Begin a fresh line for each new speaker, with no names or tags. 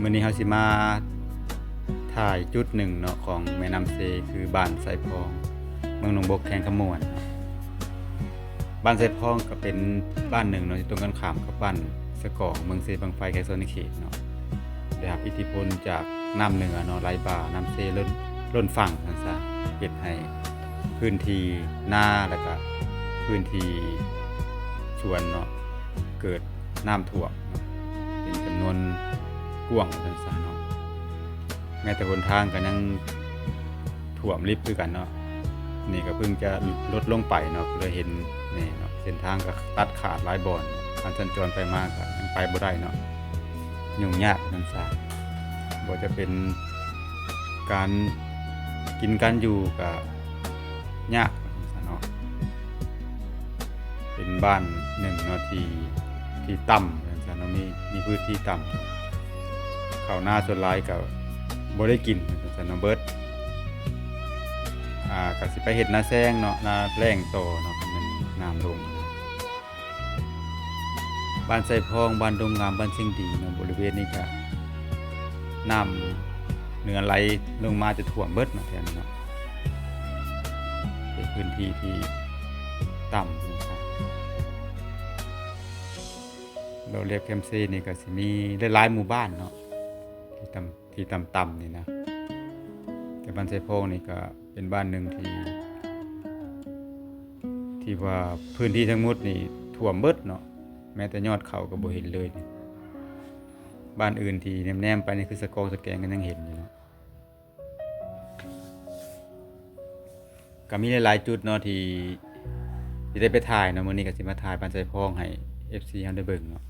มื้อนี้เฮาสิมาถ่ายจุดหนึ่งเนาะของแม่น้ำเซคือบ้านไซพองเมืองหนองบกแขวงขมวนเนาะบ้านไซพองก็เป็นบ้านหนึ่งเนาะที่ตรงกันข้ามกับบ้านสะกองเมืองเซบางไฟแคโซนเขตเนาะได้รับอิทธิพลจากน้ำเหนือเนาะไหลบ่าน้ำเซล้นฝั่งจังซั่นเฮ็ดให้พื้นที่นาแล้วก็พื้นที่สวนเนาะเกิดน้ำท่วมเนาะเป็นจำนวนกว้างจังซั่นเนาะแม้แต่หนทางก็ยังท่วมลิบคือกันเนาะนี่ก็เพิ่งจะลดลงไปเนาะเลยเห็นนี่เนาะเส้นทางก็ตัดขาดหลายบ่อนการสัญจรไปมาก็ยังไปบ่ได้เนาะยุ่งยากจังซั่นบ่จะเป็นการกินการอยู่ก็ยากจังซั่นเนาะเป็นบ้านหนึ่งเนาะที่ต่ำจังซั่นเนาะมีพื้นที่ต่ำข้าวนาส่วนหลายก็บ่ได้กินจังซั่นเนาะเบิดก็สิไปเฮ็ดนาแซงเนาะนาแล้งต่อเนาะมันน้ำลงบ้านไซพองบ้านดงงามบ้านเชียงดีเนาะบริเวณนี้ก็น้ำเหนือไหลลงมาจะท่วมเบิดเนาะแถวนี้เนาะเป็นพื้นที่ที่ต่ำนะครับเราเรียกแคมเซนี่ก็สิมีหลายๆหมู่บ้านเนาะที่ต่ำๆนี่นะแต่บ้านไซพองนี่ก็เป็นบ้านหนึ่งที่ว่าพื้นที่ทั้งหมดนี่ท่วมเบิดเนาะแม้แต่ยอดเขาก็บ่เห็นเลยนี่บ้านอื่นที่แนมๆไปนี่คือสะกองสะแกงก็ยังเห็นอยู่เนาะก็มีหลายๆจุดเนาะที่ได้ไปถ่ายเนาะมื้อนี้ก็สิมาถ่ายบ้านไซพองให้ FC เฮาได้เบิ่งเนาะ